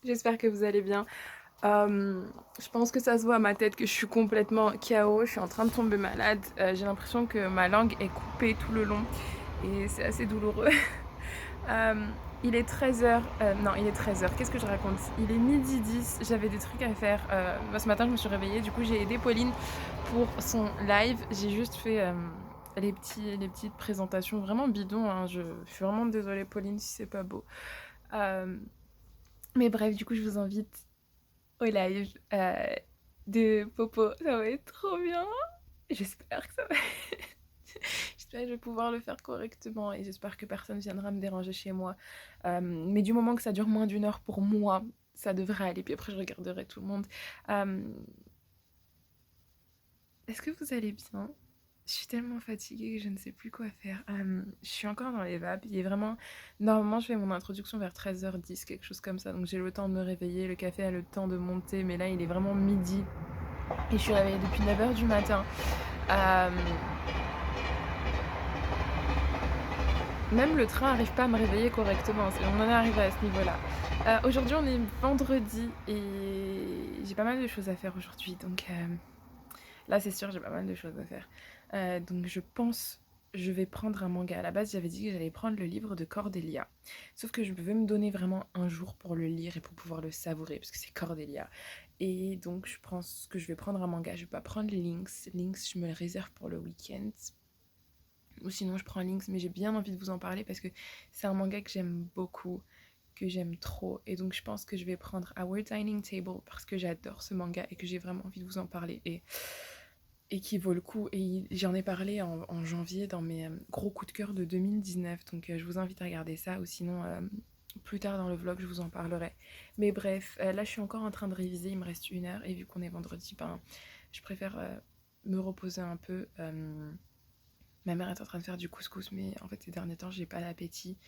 j'espère que vous allez bien. Je pense que ça se voit à ma tête que je suis complètement KO, je suis en train de tomber malade. J'ai l'impression que ma langue est coupée tout le long et c'est assez douloureux. Euh, il est 13h, non, il est 13h, qu'est-ce que je raconte? Il est midi 10, j'avais des trucs à faire. Ce matin, je me suis réveillée, du coup, j'ai aidé Pauline pour son live. J'ai juste fait les petites présentations vraiment bidons, hein. Je suis vraiment désolée, Pauline, si c'est pas beau. Euh, mais bref, du coup, je vous invite au live de Popo. Ça va être trop bien. J'espère que ça va. J'espère que je vais pouvoir le faire correctement et j'espère que personne viendra me déranger chez moi. Mais du moment que ça dure moins d'une heure pour moi, ça devrait aller. Puis après, je regarderai tout le monde. Euh, Est-ce que vous allez bien? Je suis tellement fatiguée que je ne sais plus quoi faire. Je suis encore dans les vapes. Il est vraiment... Normalement, je fais mon introduction vers 13h10, quelque chose comme ça. Donc j'ai le temps de me réveiller. Le café a le temps de monter. Mais là, il est vraiment midi. Et je suis réveillée depuis 9h du matin. Euh, Même le train n'arrive pas à me réveiller correctement. On en est arrivé à ce niveau-là. Aujourd'hui, on est vendredi et j'ai pas mal de choses à faire aujourd'hui. Donc là, c'est sûr, j'ai pas mal de choses à faire. Donc je pense je vais prendre un manga. À la base, j'avais dit que j'allais prendre le livre de Cordelia. Sauf que je veux me donner vraiment un jour pour le lire et pour pouvoir le savourer, parce que c'est Cordelia. Et donc, je pense que je vais prendre un manga. Je vais pas prendre Lynx. Lynx, je me le réserve pour le week-end. Ou sinon, je prends Lynx, mais j'ai bien envie de vous en parler parce que c'est un manga que j'aime beaucoup, que j'aime trop. Et donc, je pense que je vais prendre Our Dining Table parce que j'adore ce manga et que j'ai vraiment envie de vous en parler. Et qui vaut le coup. Et j'en ai parlé en janvier dans mes gros coups de cœur de 2019. Donc je vous invite à regarder ça ou sinon plus tard dans le vlog je vous en parlerai. Mais bref, là je suis encore en train de réviser, il me reste 1 heure et vu qu'on est vendredi, ben, je préfère me reposer un peu. Ma mère est en train de faire du couscous mais en fait ces derniers temps j'ai pas l'appétit.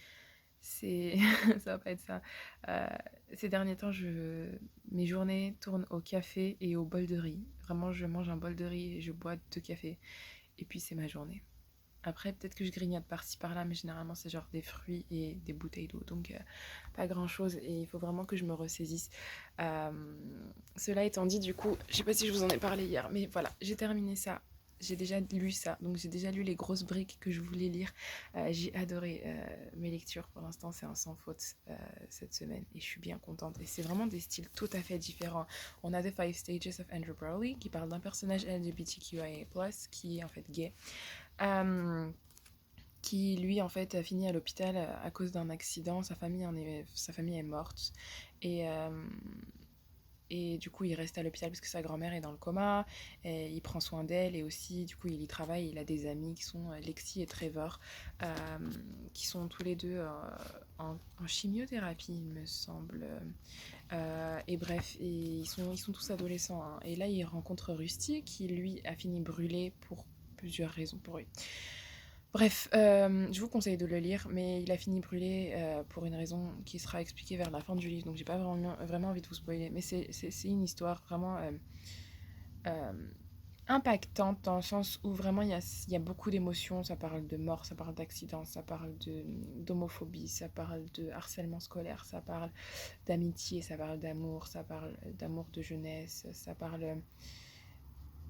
C'est ça va pas être ça. Euh, Ces derniers temps, mes journées tournent au café et au bol de riz. Vraiment, je mange un bol de riz et je bois 2 cafés. Et puis, c'est ma journée. Après, peut-être que je grignote par-ci par-là, mais généralement, c'est genre des fruits et des bouteilles d'eau. Donc, pas grand-chose. Et il faut vraiment que je me ressaisisse. Euh, Cela étant dit, du coup, je sais pas si je vous en ai parlé hier, mais voilà, j'ai terminé ça. J'ai déjà lu ça, donc j'ai déjà lu les grosses briques que je voulais lire. J'ai adoré mes lectures. Pour l'instant, c'est un sans faute cette semaine et je suis bien contente. Et c'est vraiment des styles tout à fait différents. On a The Five Stages of Andrew Browley qui parle d'un personnage LGBTQIA+, qui est en fait gay. Euh, qui lui en fait a fini à l'hôpital à cause d'un accident, sa famille est morte et et du coup, il reste à l'hôpital parce que sa grand-mère est dans le coma. Et il prend soin d'elle et aussi, du coup, il y travaille. Il a des amis qui sont Lexi et Trevor, euh, qui sont tous les deux en chimiothérapie, il me semble. Et bref, ils sont tous adolescents, hein. Et là, il rencontre Rusty, qui lui a fini brûlé pour plusieurs raisons pour lui. Bref, je vous conseille de le lire, mais il a fini brûlé pour une raison qui sera expliquée vers la fin du livre, donc j'ai pas vraiment envie de vous spoiler, mais c'est une histoire vraiment euh, impactante dans le sens où vraiment il y a beaucoup d'émotions, ça parle de mort, ça parle d'accident, ça parle d'homophobie, ça parle de harcèlement scolaire, ça parle d'amitié, ça parle d'amour, ça parle d'amour de jeunesse, ça parle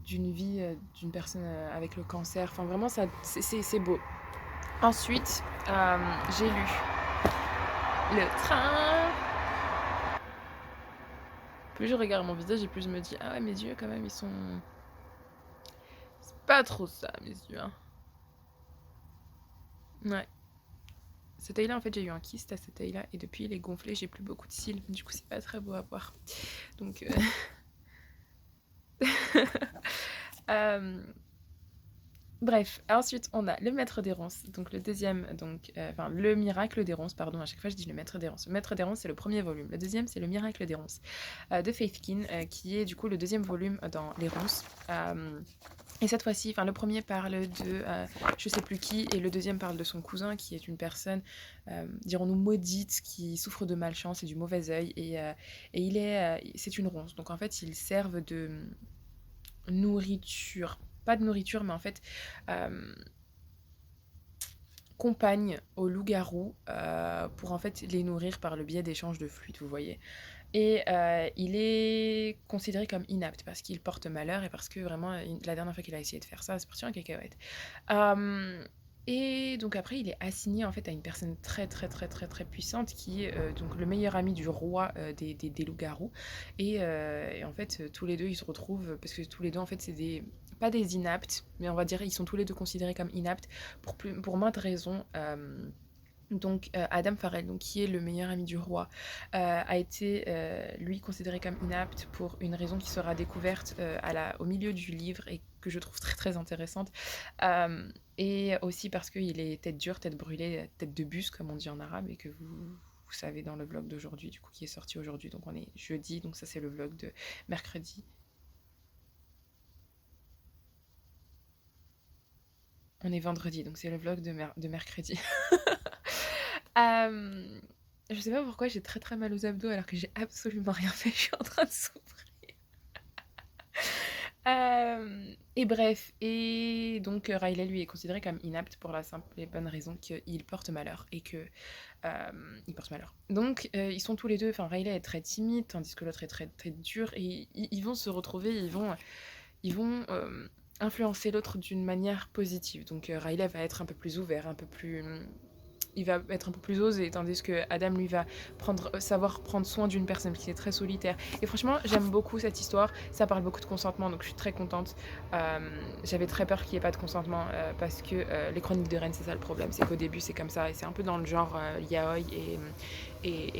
d'une vie d'une personne avec le cancer, enfin vraiment ça c'est beau. Ensuite, j'ai lu Le Train. Plus je regarde mon visage et plus je me dis ah ouais mes yeux quand même ils sont c'est pas trop ça mes yeux, hein. Ouais. Cet œil là en fait j'ai eu un kyste à cet œil là et depuis il est gonflé, j'ai plus beaucoup de cils, du coup c'est pas très beau à voir. Donc euh, bref, ensuite on a Le Maître des Ronces, donc le deuxième, donc, enfin Le Miracle des Ronces, pardon, à chaque fois je dis Le Maître des Ronces. Le Maître des Ronces c'est le premier volume, le deuxième c'est Le Miracle des Ronces, de Faith Keane, qui est du coup le deuxième volume dans Les Ronces. Et cette fois-ci, enfin le premier parle de je sais plus qui, et le deuxième parle de son cousin qui est une personne, dirons-nous maudite, qui souffre de malchance et du mauvais œil, et c'est une ronce. Donc en fait ils servent de nourriture, pas de nourriture, mais en fait euh, compagne aux loups-garous pour en fait les nourrir par le biais d'échanges de fluides, vous voyez. Et il est considéré comme inapte parce qu'il porte malheur et parce que vraiment, la dernière fois qu'il a essayé de faire ça, c'est parti en cacahuète. Euh, et donc après, il est assigné en fait à une personne très très très très très puissante qui est donc le meilleur ami du roi des loups-garous. Et en fait, tous les deux, ils se retrouvent parce que tous les deux, en fait, c'est des pas des inaptes, mais on va dire ils sont tous les deux considérés comme inaptes pour maintes raisons. Donc Adam Farrell, donc, qui est le meilleur ami du roi, a été lui considéré comme inapte pour une raison qui sera découverte au milieu du livre et que je trouve très très intéressante. Et aussi parce qu'il est tête dure, tête brûlée, tête de bus comme on dit en arabe et que vous savez dans le vlog d'aujourd'hui, du coup qui est sorti aujourd'hui, donc on est jeudi, donc ça c'est le vlog de mercredi. On est vendredi, donc c'est le vlog de mercredi. Euh, je sais pas pourquoi j'ai très très mal aux abdos alors que j'ai absolument rien fait, je suis en train de souffrir. Et bref, et donc Riley lui est considéré comme inapte pour la simple et bonne raison qu'il porte malheur et que il porte malheur. Donc ils sont tous les deux, enfin Riley est très timide tandis que l'autre est très très dur et ils vont se retrouver, ils vont influencer l'autre d'une manière positive. Donc Riley va être un peu plus ouvert, un peu plus il va être un peu plus osé, tandis que Adam lui va savoir prendre soin d'une personne qui est très solitaire. Et franchement, j'aime beaucoup cette histoire. Ça parle beaucoup de consentement, donc je suis très contente. J'avais très peur qu'il n'y ait pas de consentement parce que les Chroniques de Rennes, c'est ça le problème, c'est qu'au début c'est comme ça et c'est un peu dans le genre yaoi et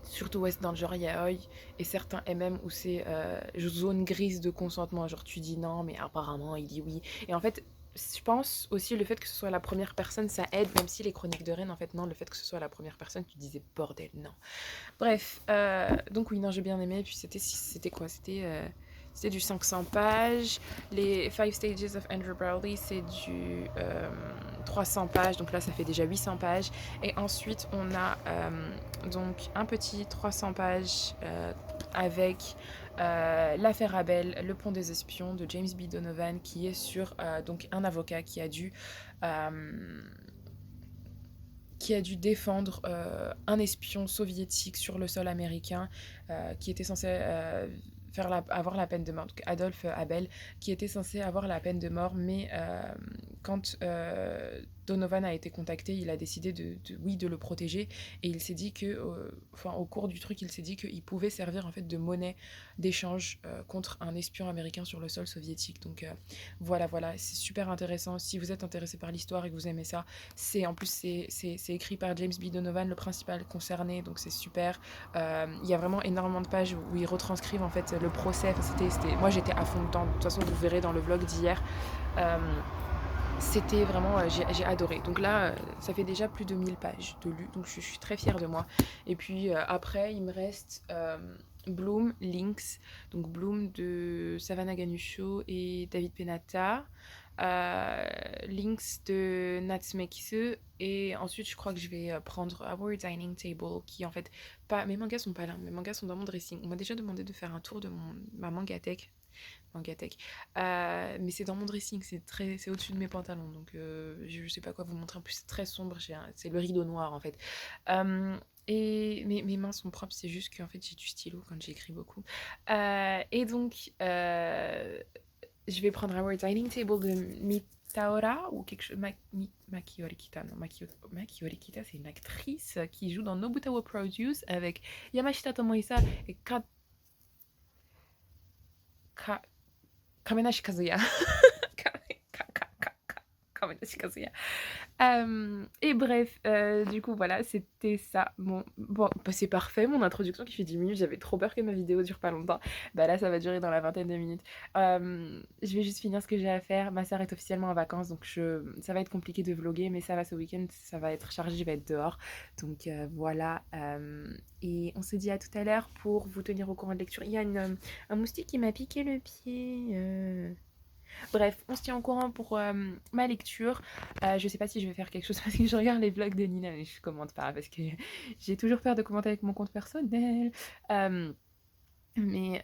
surtout ouais, dans le genre yaoi et certains MM où c'est zone grise de consentement, genre tu dis non mais apparemment il dit oui et en fait je pense aussi le fait que ce soit la première personne ça aide même si les chroniques de Rennes en fait non le fait que ce soit la première personne tu disais bordel non bref donc oui non j'ai bien aimé et puis c'était quoi c'était du 500 pages. Les Five Stages of Andrew Browley, c'est du 300 pages. Donc là, ça fait déjà 800 pages. Et ensuite, on a donc un petit 300 pages avec l'affaire Abel, le pont des espions de James B. Donovan, qui est sur donc un avocat euh, qui a dû défendre un espion soviétique sur le sol américain qui était censé avoir la peine de mort. Donc Adolphe Abel, qui était censé avoir la peine de mort, mais quand Donovan a été contacté, il a décidé oui, de le protéger et il s'est dit que, au cours du truc, il s'est dit qu'il pouvait servir en fait de monnaie d'échange contre un espion américain sur le sol soviétique. Donc voilà, c'est super intéressant. Si vous êtes intéressé par l'histoire et que vous aimez ça, en plus c'est écrit par James B. Donovan, le principal concerné, donc c'est super. Il y a vraiment énormément de pages où ils retranscrivent en fait le procès. Moi j'étais à fond dedans. De toute façon vous verrez dans le vlog d'hier. Euh, C'était vraiment, j'ai adoré. Donc là, ça fait déjà plus de 1000 pages de lu, donc je suis très fière de moi. Et puis après, il me reste Bloom, Lynx, donc Bloom de Savannah Ganucho et David Penata, Lynx de Natsume Kisu, et ensuite je crois que je vais prendre Our Dining Table, qui en fait, pas, mes mangas sont pas là, mes mangas sont dans mon dressing. On m'a déjà demandé de faire un tour de ma mangatech, Mangatech. Mais c'est dans mon dressing, c'est au-dessus de mes pantalons, donc je sais pas quoi vous montrer. En plus, c'est très sombre, c'est le rideau noir en fait. Et mes mains sont propres, c'est juste qu'en fait j'ai du stylo quand j'écris beaucoup. Et donc, je vais prendre Our Dining Table de Mitaora ou quelque chose. Maki Horikita, non, Maki Horikita, c'est une actrice qui joue dans Nobutawa Produce avec Yamashita Tomohisa et Ka- Kamenashi Kazuya. Kamenashi Kazuya. Et bref, du coup, voilà, c'était ça. Bon bah, c'est parfait, mon introduction qui fait 10 minutes. J'avais trop peur que ma vidéo dure pas longtemps. Bah là, ça va durer dans la vingtaine de minutes. Je vais juste finir ce que j'ai à faire. Ma soeur est officiellement en vacances, donc ça va être compliqué de vlogger, mais ça va ce week-end, ça va être chargé, je vais être dehors. Donc voilà. Et on se dit à tout à l'heure pour vous tenir au courant de lecture. Il y a un moustique qui m'a piqué le pied. Bref, on se tient au courant pour ma lecture. Je sais pas si je vais faire quelque chose parce que je regarde les vlogs de Nina mais je commente pas parce que j'ai toujours peur de commenter avec mon compte personnel. Mais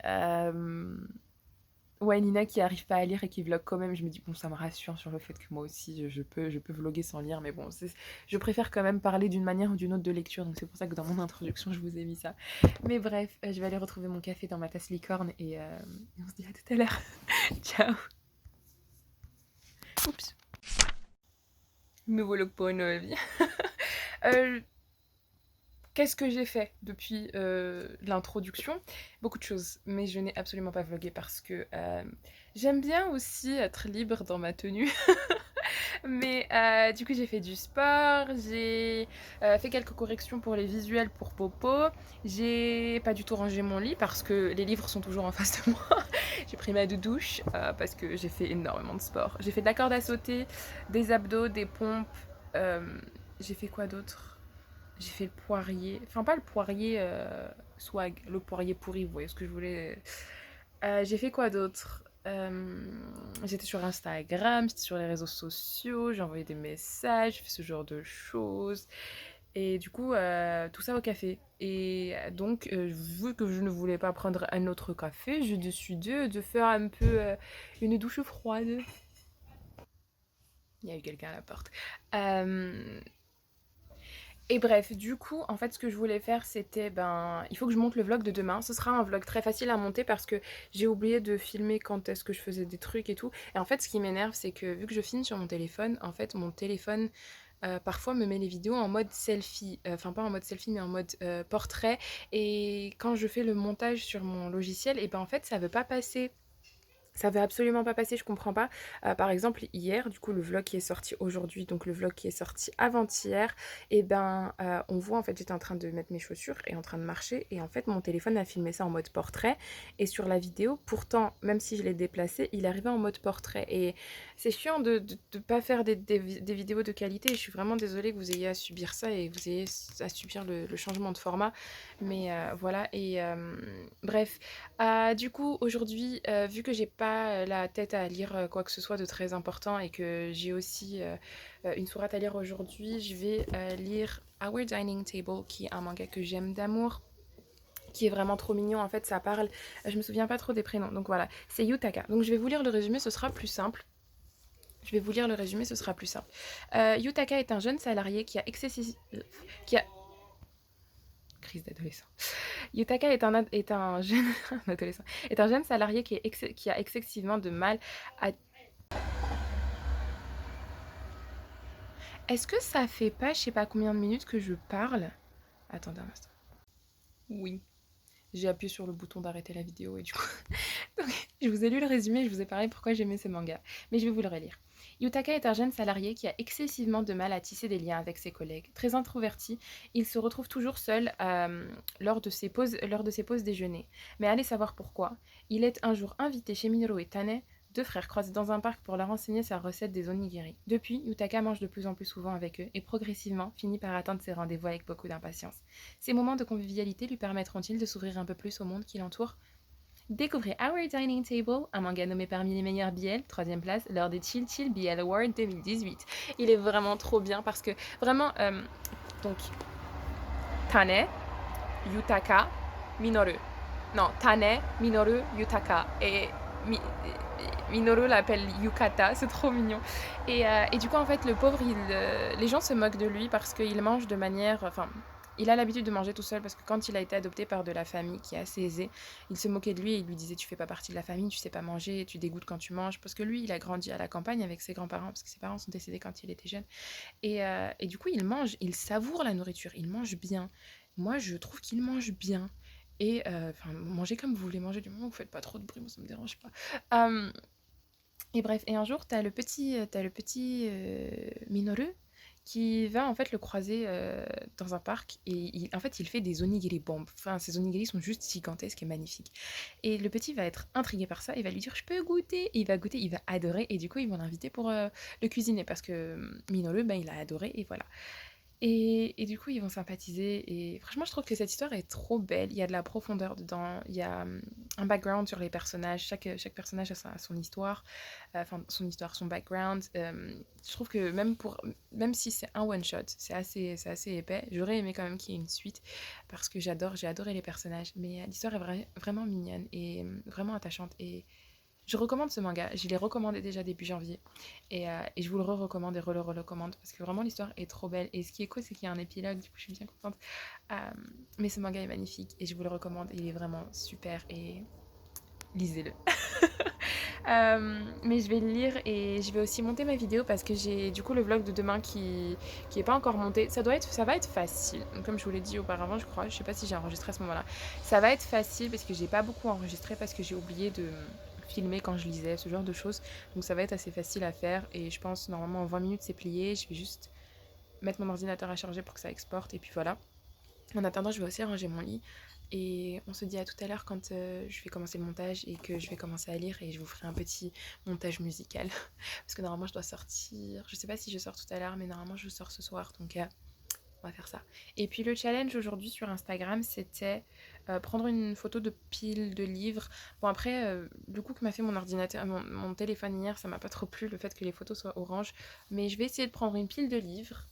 Ouais, Nina qui arrive pas à lire et qui vlog quand même, je me dis: «Bon, ça me rassure sur le fait que moi aussi je peux vlogger sans lire», mais bon, je préfère quand même parler d'une manière ou d'une autre de lecture, donc c'est pour ça que dans mon introduction, je vous ai mis ça. Mais bref, je vais aller retrouver mon café dans ma tasse licorne et on se dit à tout à l'heure. Ciao. Oups, nouveau vlog pour une nouvelle vie. Heu, Qu'est-ce que j'ai fait depuis, l'introduction? Beaucoup de choses, mais je n'ai absolument pas vlogué parce que, j'aime bien aussi être libre dans ma tenue. Mais du coup, j'ai fait du sport, j'ai fait quelques corrections pour les visuels pour Popo. J'ai pas du tout rangé mon lit parce que les livres sont toujours en face de moi. J'ai pris ma douche parce que j'ai fait énormément de sport. J'ai fait de la corde à sauter, des abdos, des pompes. euh, j'ai fait quoi d'autre? J'ai fait le poirier. Enfin, pas le poirier swag, le poirier pourri, vous voyez ce que je voulais. J'ai fait quoi d'autre? J'étais sur Instagram, j'étais sur les réseaux sociaux, j'ai envoyé des messages, j'ai fait ce genre de choses. Et du coup, tout ça au café. Et donc, vu que je ne voulais pas prendre un autre café, je décidé de faire un peu une douche froide. Il y a eu quelqu'un à la porte. Euh, Et bref, du coup, en fait, ce que je voulais faire, c'était, ben, il faut que je monte le vlog de demain. Ce sera un vlog très facile à monter parce que j'ai oublié de filmer quand est-ce que je faisais des trucs et tout. Et en fait, ce qui m'énerve, c'est que vu que je filme sur mon téléphone, en fait, mon téléphone parfois me met les vidéos en mode selfie. Enfin, pas en mode selfie, mais en mode portrait. Et quand je fais le montage sur mon logiciel, et ben en fait, ça veut pas passer. Ça veut absolument pas passer, je comprends pas. Par exemple, hier, du coup, le vlog qui est sorti aujourd'hui, donc le vlog qui est sorti avant-hier, et ben, on voit, en fait, j'étais en train de mettre mes chaussures et en train de marcher, et en fait, mon téléphone a filmé ça en mode portrait, et sur la vidéo, pourtant, même si je l'ai déplacé, il arrivait en mode portrait. Et c'est chiant de pas faire des vidéos de qualité, je suis vraiment désolée que vous ayez à subir ça et que vous ayez à subir le changement de format, mais voilà, et bref. Du coup, aujourd'hui, vu que j'ai pas la tête à lire quoi que ce soit de très important et que j'ai aussi une sourate à lire aujourd'hui, je vais lire Our Dining Table, qui est un manga que j'aime d'amour, qui est vraiment trop mignon. En fait, ça parle. Je me souviens pas trop des prénoms, donc voilà. C'est Yutaka. Donc je vais vous lire le résumé, ce sera plus simple. Je vais vous lire le résumé, ce sera plus simple. Yutaka est un jeune salarié qui a crise d'adolescent. Yutaka est un jeune adolescent, est un jeune salarié qui a excessivement de mal à... Est-ce que ça fait pas je sais pas combien de minutes que je parle? Attendez un instant. Oui, j'ai appuyé sur le bouton d'arrêter la vidéo et du coup... Donc, je vous ai lu le résumé, je vous ai parlé pourquoi j'aimais ce manga. Mais je vais vous le relire. Yutaka est un jeune salarié qui a excessivement de mal à tisser des liens avec ses collègues. Très introverti, il se retrouve toujours seul lors de ses pauses déjeuner. Mais allez savoir pourquoi. Il est un jour invité chez Minoru et Tane, deux frères croisés dans un parc pour leur enseigner sa recette des onigiri. Depuis, Yutaka mange de plus en plus souvent avec eux et progressivement finit par atteindre ses rendez-vous avec beaucoup d'impatience. Ces moments de convivialité lui permettront-ils de s'ouvrir un peu plus au monde qui l'entoure? Découvrez Our Dining Table, un manga nommé parmi les meilleurs BL, troisième place, lors des Chill Chill BL Awards 2018. Il est vraiment trop bien parce que vraiment, donc, Tane, Yutaka, Minoru. Non, Tane, Minoru, Yutaka. Et Minoru l'appelle Yukata, c'est trop mignon. Et du coup, en fait, le pauvre, les gens se moquent de lui parce qu'il mange de manière... Enfin, il a l'habitude de manger tout seul parce que quand il a été adopté par de la famille qui est assez aisée, il se moquait de lui et il lui disait tu fais pas partie de la famille, tu sais pas manger, tu dégoûtes quand tu manges. Parce que lui, il a grandi à la campagne avec ses grands-parents parce que ses parents sont décédés quand il était jeune. Et du coup, il mange, il savoure la nourriture, il mange bien. Moi, je trouve qu'il mange bien. Et enfin, mangez comme vous voulez manger, du moment où vous faites pas trop de bruit, moi ça me dérange pas. Et bref, et un jour, t'as le petit Minoru qui va en fait le croiser dans un parc et en fait il fait des onigiri bombes. Enfin, ces onigiri sont juste gigantesques et magnifiques. Et le petit va être intrigué par ça, il va lui dire je peux goûter. Et il va goûter, il va adorer et du coup ils vont l'inviter pour le cuisiner parce que Minoru, ben, il a adoré et voilà. Et du coup, ils vont sympathiser. Et franchement, je trouve que cette histoire est trop belle. Il y a de la profondeur dedans. Il y a un background sur les personnages. Chaque personnage a son histoire. Enfin, son histoire, son background. Je trouve que même si c'est un one-shot, c'est assez épais. J'aurais aimé quand même qu'il y ait une suite. Parce que j'ai adoré les personnages. Mais l'histoire est vraiment mignonne et vraiment attachante. Et Je recommande ce manga, je l'ai recommandé déjà début janvier et je vous le recommande et le recommande parce que vraiment l'histoire est trop belle et ce qui est cool c'est qu'il y a un épilogue, du coup je suis bien contente. Mais ce manga est magnifique et je vous le recommande, il est vraiment super et lisez-le. Mais je vais le lire et je vais aussi monter ma vidéo parce que j'ai du coup le vlog de demain qui est pas encore monté. Ça va être facile. Comme je vous l'ai dit auparavant, je crois. Je sais pas si j'ai enregistré à ce moment-là. Ça va être facile parce que j'ai pas beaucoup enregistré parce que j'ai oublié de filmer quand je lisais, ce genre de choses. Donc ça va être assez facile à faire et je pense normalement en 20 minutes c'est plié. Je vais juste mettre mon ordinateur à charger pour que ça exporte et puis voilà. En attendant, je vais aussi ranger mon lit. Et on se dit à tout à l'heure quand je vais commencer le montage et que je vais commencer à lire et je vous ferai un petit montage musical. Parce que normalement je dois sortir. Je sais pas si je sors tout à l'heure, mais normalement je sors ce soir. Donc on va faire ça. Et puis le challenge aujourd'hui sur Instagram, c'était prendre une photo de pile de livres. Bon après, du coup que m'a fait mon ordinateur, mon téléphone hier, ça m'a pas trop plu le fait que les photos soient orange. Mais je vais essayer de prendre une pile de livres.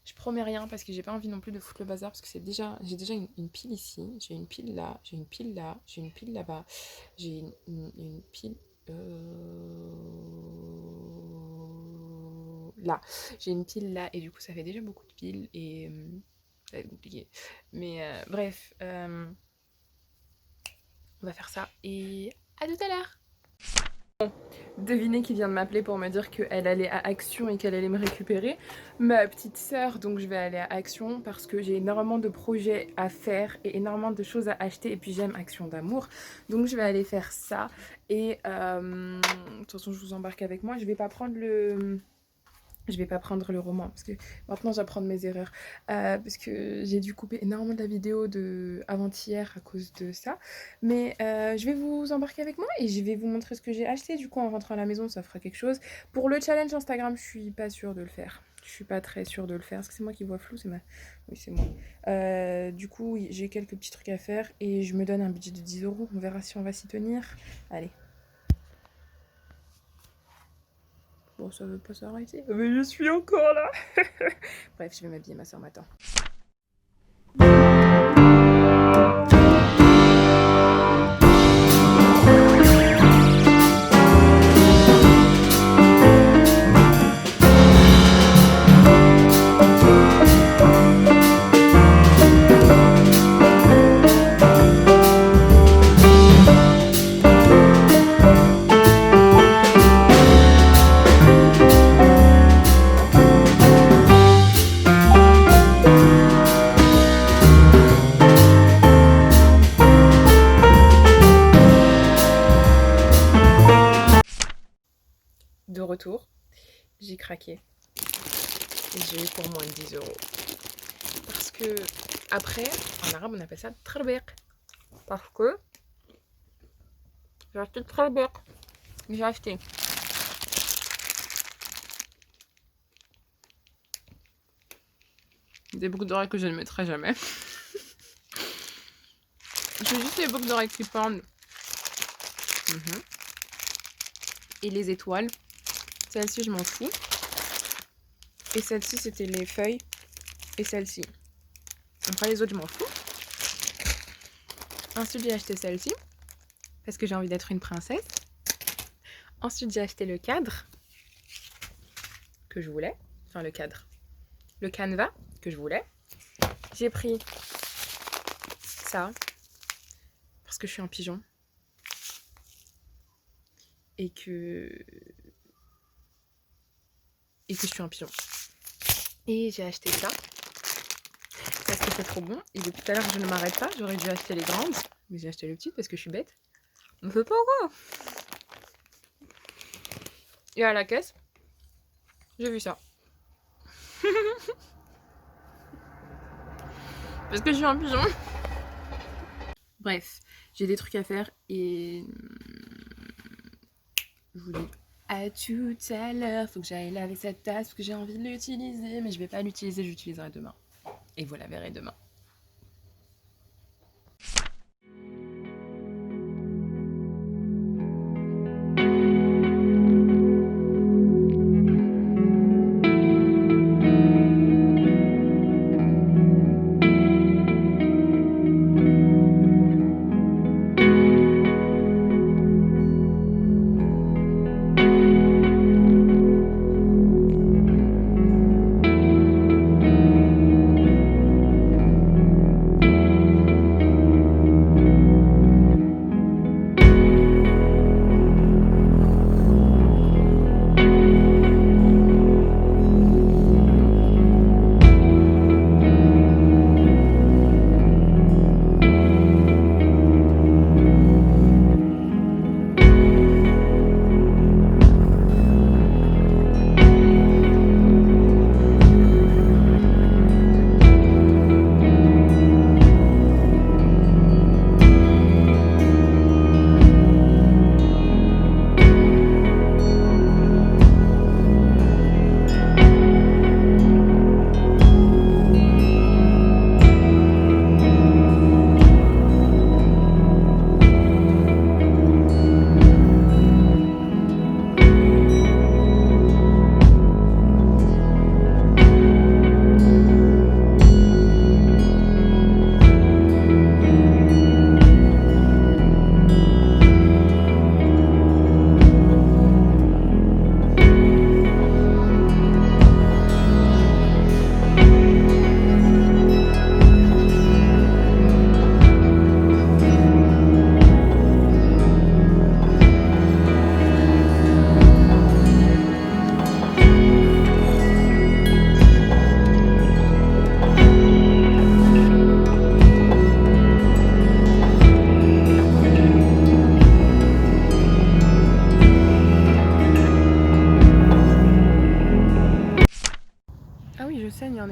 Je promets rien parce que j'ai pas envie non plus de foutre le bazar parce que j'ai déjà une pile ici, j'ai une pile là, j'ai une pile là, j'ai une pile là-bas, j'ai une pile là, j'ai une pile là et du coup ça fait déjà beaucoup de piles et ça va être compliqué. Mais bref, on va faire ça et à tout à l'heure. Devinez qui vient de m'appeler pour me dire qu'elle allait à Action et qu'elle allait me récupérer. Ma petite sœur, donc je vais aller à Action parce que j'ai énormément de projets à faire et énormément de choses à acheter et puis j'aime Action d'amour. Donc je vais aller faire ça et de toute façon je vous embarque avec moi. Je vais pas prendre le roman parce que maintenant j'apprends de mes erreurs parce que j'ai dû couper énormément de la vidéo de avant-hier à cause de ça. Mais je vais vous embarquer avec moi et je vais vous montrer ce que j'ai acheté. Du coup, en rentrant à la maison, ça fera quelque chose. Pour le challenge Instagram, je suis pas sûre de le faire. Je suis pas très sûre de le faire. Est-ce que c'est moi qui vois flou? Oui, c'est moi. Du coup, oui, j'ai quelques petits trucs à faire et je me donne un budget de 10 €. On verra si on va s'y tenir. Allez. Bon, ça veut pas s'arrêter. Mais je suis encore là. Bref, je vais m'habiller, ma soeur m'attend. De retour, j'ai craqué. Et j'ai eu pour moins de 10 €. Parce que, après, en arabe, on appelle ça trabek. Parce que j'ai acheté le trabek. J'ai acheté des boucles d'oreilles que je ne mettrai jamais. J'ai juste les boucles d'oreilles qui pendent. Et les étoiles. Celle-ci, je m'en fous. Et celle-ci, c'était les feuilles. Et celle-ci. Après, les autres, je m'en fous. Ensuite, j'ai acheté celle-ci. Parce que j'ai envie d'être une princesse. Ensuite, j'ai acheté le cadre. Que je voulais. Enfin, le cadre. Le canevas que je voulais. J'ai pris ça. Parce que je suis un pigeon. Et que je suis un pigeon. Et j'ai acheté ça. Parce que c'est trop bon. Et depuis tout à l'heure, je ne m'arrête pas. J'aurais dû acheter les grandes. Mais j'ai acheté les petites parce que je suis bête. On ne fait pas quoi. Et à la caisse, j'ai vu ça. Parce que je suis un pigeon. Bref, j'ai des trucs à faire et je vous dis à tout à l'heure. Faut que j'aille laver cette tasse parce que j'ai envie de l'utiliser, mais je vais pas l'utiliser, j'utiliserai demain. Et vous la verrez demain.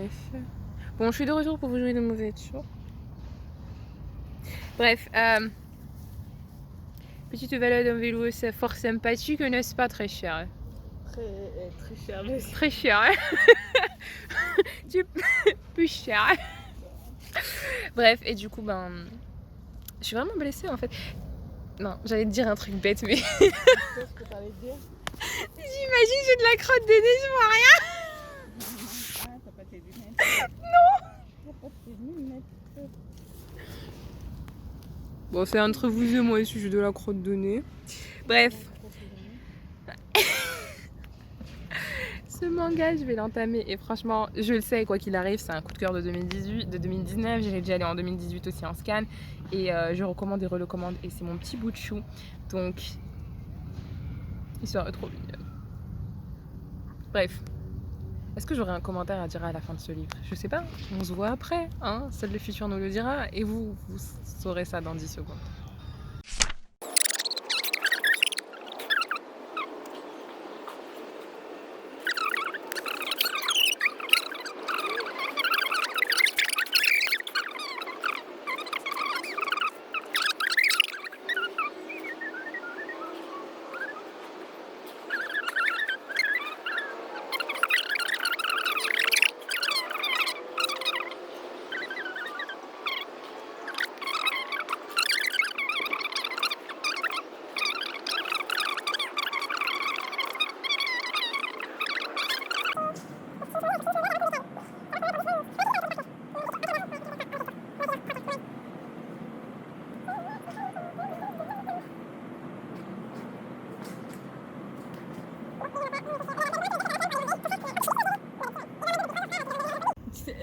effet. Bon, je suis de retour pour vous jouer de mauvais tours. Bref, petite balade en vélo, c'est fort sympathique, n'est-ce pas, très cher? Très cher. Mais... Très cher. Plus cher. Bref, et du coup, ben, je suis vraiment blessée en fait. Non, j'allais te dire un truc bête, mais Qu'est-ce que t'allais dire? j'imagine j'ai de la crotte de nez, je vois rien. Ah, t'as pas tes lunettes? Non. T'as pas tes lunettes? Bon, c'est entre vous et moi si j'ai de la crotte de nez. Bref. Ce manga, je vais l'entamer et franchement, je le sais, quoi qu'il arrive, c'est un coup de cœur de 2018, de 2019. J'ai déjà allé en 2018 aussi en scan et je recommande et recommande et c'est mon petit bout de chou. Donc, histoire trop mignonne. Bref. Est-ce que j'aurai un commentaire à dire à la fin de ce livre? Je sais pas, on se voit après, hein, seul le futur nous le dira et vous saurez ça dans 10 secondes.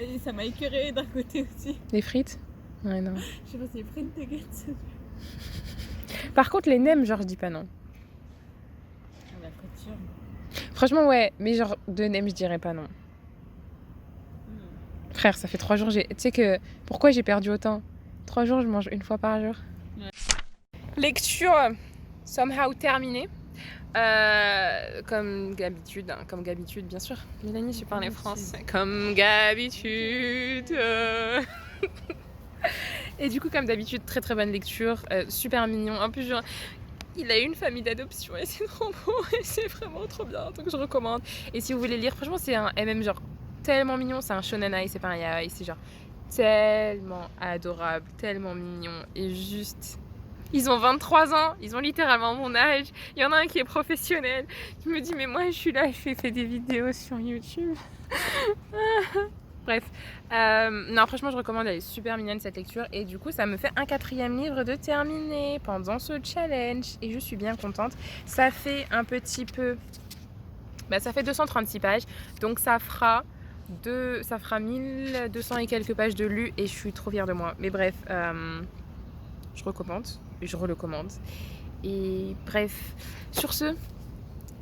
Et ça m'a écœuré d'un côté aussi. Les frites? Ouais, non. Je sais pas si les frites de gâteau. Par contre, les nems, genre, je dis pas non. La friture. Franchement, ouais, mais genre, de nems, je dirais pas non. Frère, ça fait 3 jours, tu sais que... Pourquoi j'ai perdu autant? 3 jours, je mange une fois par jour. Ouais. Lecture somehow terminée. Comme d'habitude, hein, comme d'habitude, bien sûr. Mélanie, je parle français. Comme d'habitude. Et du coup, comme d'habitude, très très bonne lecture, super mignon. En plus, genre, il a une famille d'adoption et c'est trop beau et c'est vraiment trop bien. Donc je recommande. Et si vous voulez lire, franchement, c'est un MM genre tellement mignon. C'est un shonen ai, c'est pas un yaoi, c'est genre tellement adorable, tellement mignon et juste. Ils ont 23 ans, ils ont littéralement mon âge. Il y en a un qui est professionnel. Je me dis, mais moi, je suis là, je fais des vidéos sur YouTube. Bref. Non, franchement, je recommande, elle est super mignonne cette lecture. Et du coup, ça me fait un 4e livre de terminé pendant ce challenge. Et je suis bien contente. Ça fait un petit peu... Bah, ça fait 236 pages. Donc, ça fera 1200 et quelques pages de lu. Et je suis trop fière de moi. Mais bref, je recommande. Je recommande. Et bref, sur ce,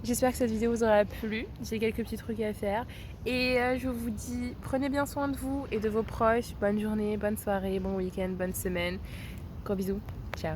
j'espère que cette vidéo vous aura plu. J'ai quelques petits trucs à faire. Et je vous dis, prenez bien soin de vous et de vos proches. Bonne journée, bonne soirée, bon week-end, bonne semaine. Gros bisous. Ciao.